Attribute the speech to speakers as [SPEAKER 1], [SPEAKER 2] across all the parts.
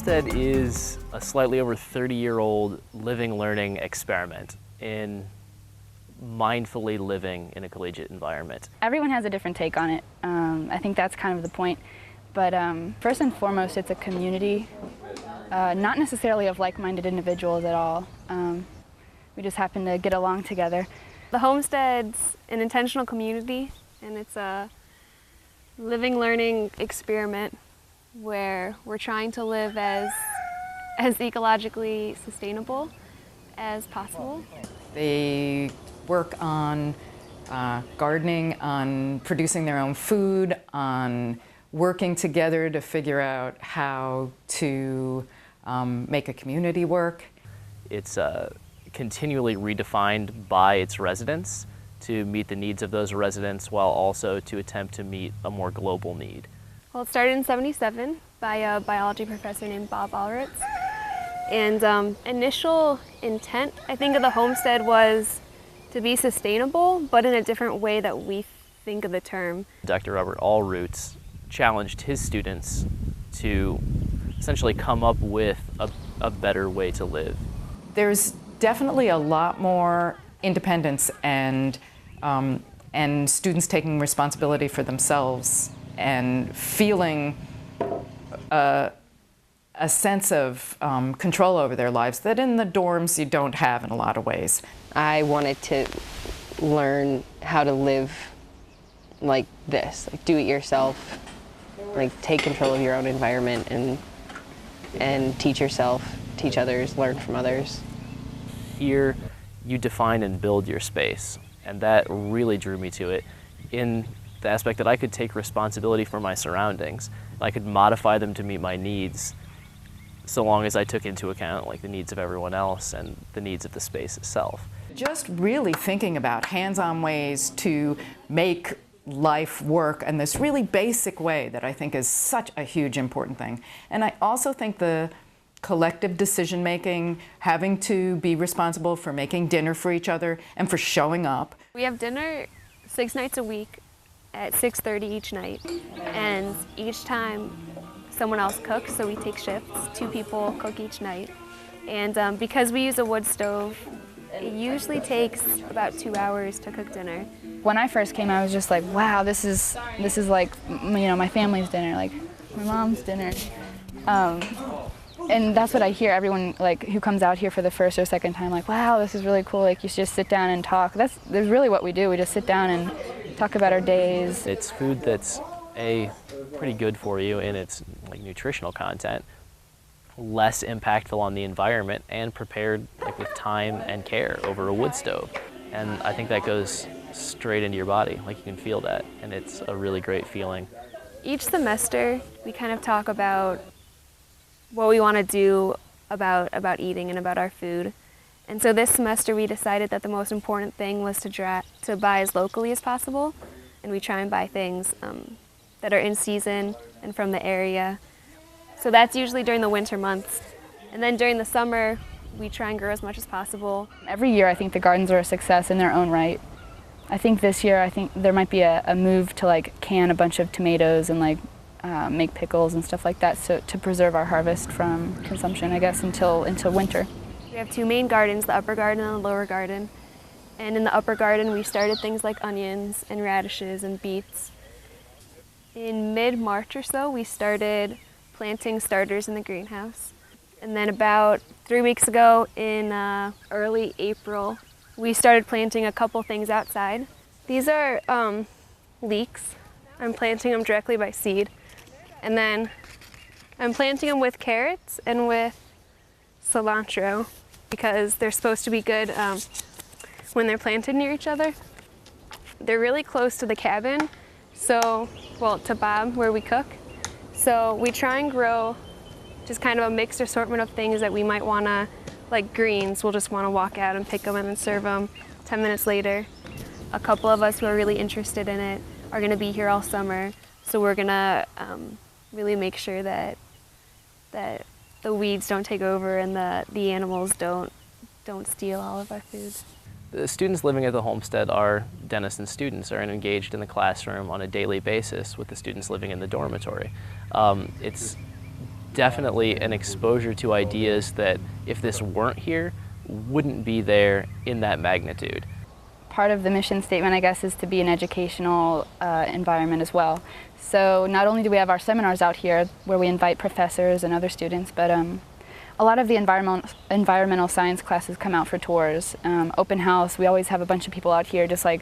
[SPEAKER 1] Homestead is a slightly over 30-year-old living learning experiment in mindfully living in a collegiate environment.
[SPEAKER 2] Everyone has a different take on it. I think that's kind of the point. But first and foremost, it's a community, not necessarily of like-minded individuals at all. We just happen to get along together.
[SPEAKER 3] The Homestead's an intentional community, and it's a living learning experiment where we're trying to live as ecologically sustainable as possible.
[SPEAKER 4] They work on gardening, on producing their own food, on working together to figure out how to make a community work.
[SPEAKER 1] It's continually redefined by its residents to meet the needs of those residents while also to attempt to meet a more global need.
[SPEAKER 3] Well, it started in '77 by a biology professor named Bob Allritz. And initial intent, I think, of the Homestead was to be sustainable, but in a different way that we think of the term.
[SPEAKER 1] Dr. Robert Allritz challenged his students to essentially come up with a better way to live.
[SPEAKER 4] There's definitely a lot more independence and students taking responsibility for themselves and feeling a sense of control over their lives that in the dorms you don't have in a lot of ways.
[SPEAKER 5] I wanted to learn how to live like this, like do it yourself, like take control of your own environment and teach yourself, teach others, learn from others.
[SPEAKER 1] Here you define and build your space, and that really drew me to it in the aspect that I could take responsibility for my surroundings. I could modify them to meet my needs so long as I took into account like the needs of everyone else and the needs of the space itself.
[SPEAKER 4] Just really thinking about hands-on ways to make life work in this really basic way that I think is such a huge important thing. And I also think the collective decision-making, having to be responsible for making dinner for each other and for showing up.
[SPEAKER 3] We have dinner 6 nights a week at 6:30 each night, and each time someone else cooks, so we take shifts. 2 people cook each night, and because we use a wood stove, it usually takes about 2 hours to cook dinner.
[SPEAKER 2] When I first came, I was just like, wow, this is like, you know, my family's dinner, like my mom's dinner. And that's what I hear everyone like who comes out here for the first or second time, like, wow, this is really cool. Like, you should just sit down and talk. That's really what we do. We just sit down and talk about our days.
[SPEAKER 1] It's food that's pretty good for you in its like nutritional content, less impactful on the environment, and prepared like with time and care over a wood stove. And I think that goes straight into your body. Like, you can feel that, and it's a really great feeling.
[SPEAKER 3] Each semester, we kind of talk about what we want to do about eating and about our food. And so this semester we decided that the most important thing was to buy as locally as possible, and we try and buy things that are in season and from the area. So that's usually during the winter months. And then during the summer, we try and grow as much as possible.
[SPEAKER 2] Every year I think the gardens are a success in their own right. I think this year, I think there might be a move to like can a bunch of tomatoes and like make pickles and stuff like that, so to preserve our harvest from consumption, I guess, until winter.
[SPEAKER 3] We have 2 main gardens, the upper garden and the lower garden. And in the upper garden, we started things like onions and radishes and beets. In mid-March or so, we started planting starters in the greenhouse. And then about 3 weeks ago, in early April, we started planting a couple things outside. These are leeks. I'm planting them directly by seed. And then I'm planting them with carrots and with cilantro because they're supposed to be good when they're planted near each other. They're really close to the cabin, so, well, to Bob, where we cook. So we try and grow just kind of a mixed assortment of things that we might want to, like greens, we'll just want to walk out and pick them and then serve them 10 minutes later. A couple of us who are really interested in it are going to be here all summer, so we're going to really make sure that the weeds don't take over and the animals don't steal all of our food.
[SPEAKER 1] The students living at the Homestead are Denison students, are engaged in the classroom on a daily basis with the students living in the dormitory. It's definitely an exposure to ideas that, if this weren't here, wouldn't be there in that magnitude.
[SPEAKER 2] Part of the mission statement, I guess, is to be an educational environment as well. So not only do we have our seminars out here where we invite professors and other students, but a lot of the environmental science classes come out for tours. Open house, we always have a bunch of people out here just like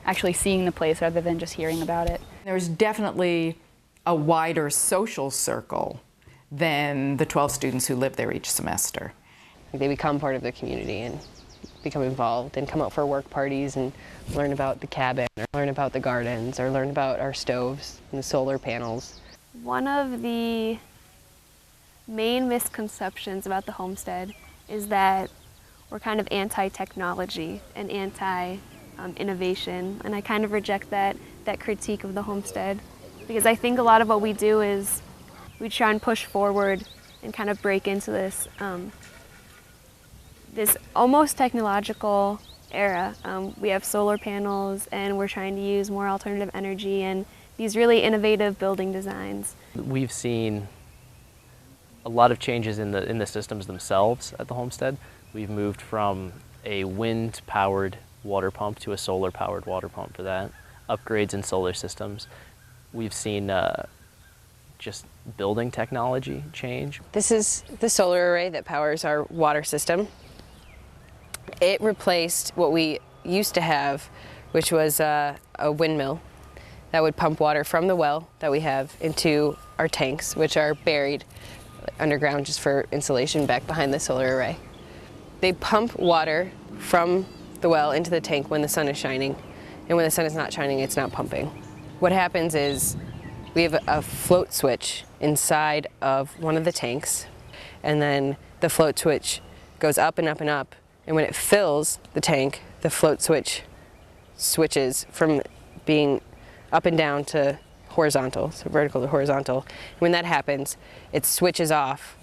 [SPEAKER 2] actually seeing the place rather than just hearing about it.
[SPEAKER 4] There's definitely a wider social circle than the 12 students who live there each semester.
[SPEAKER 5] They become part of the community and become involved and come out for work parties and learn about the cabin or learn about the gardens or learn about our stoves and the solar panels.
[SPEAKER 3] One of the main misconceptions about the homestead is that we're kind of anti-technology and anti-innovation, and I kind of reject that critique of the homestead, because I think a lot of what we do is we try and push forward and kind of break into this this almost technological era. We have solar panels, and we're trying to use more alternative energy and these really innovative building designs.
[SPEAKER 1] We've seen a lot of changes in the systems themselves at the homestead. We've moved from a wind-powered water pump to a solar-powered water pump for that. Upgrades in solar systems. We've seen just building technology change.
[SPEAKER 5] This is the solar array that powers our water system. It replaced what we used to have, which was a windmill that would pump water from the well that we have into our tanks, which are buried underground just for insulation back behind the solar array. They pump water from the well into the tank when the sun is shining, and when the sun is not shining, it's not pumping. What happens is we have a float switch inside of one of the tanks, and then the float switch goes up and up and up, and when it fills the tank, the float switch switches from being up and down to horizontal, so vertical to horizontal. When that happens, it switches off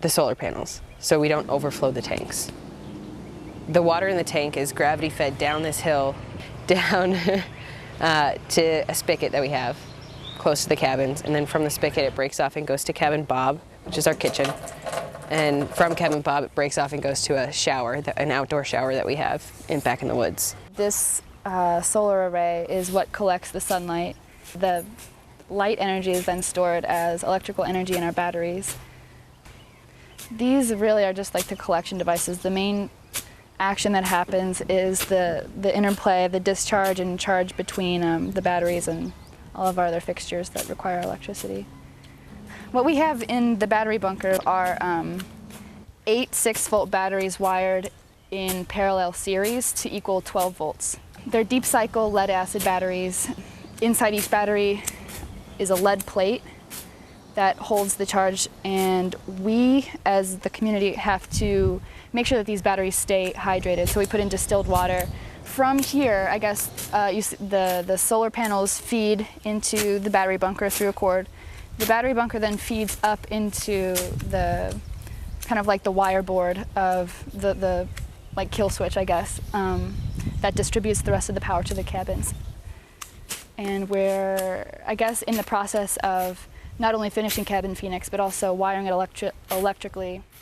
[SPEAKER 5] the solar panels, so we don't overflow the tanks. The water in the tank is gravity fed down this hill, down to a spigot that we have close to the cabins, and then from the spigot it breaks off and goes to Cabin Bob, which is our kitchen. And from Cabin Bob it breaks off and goes to a shower, an outdoor shower that we have back in the woods.
[SPEAKER 2] This solar array is what collects the sunlight. The light energy is then stored as electrical energy in our batteries. These really are just like the collection devices. The main action that happens is the interplay, the discharge and charge between the batteries and all of our other fixtures that require electricity. What we have in the battery bunker are 8 6-volt batteries wired in parallel series to equal 12 volts. They're deep cycle lead acid batteries. Inside each battery is a lead plate that holds the charge, and we as the community have to make sure that these batteries stay hydrated, so we put in distilled water. From here, I guess the solar panels feed into the battery bunker through a cord. The battery bunker then feeds up into the kind of like the wire board of the like kill switch, I guess, that distributes the rest of the power to the cabins. And we're, I guess, in the process of not only finishing Cabin Phoenix, but also wiring it electrically.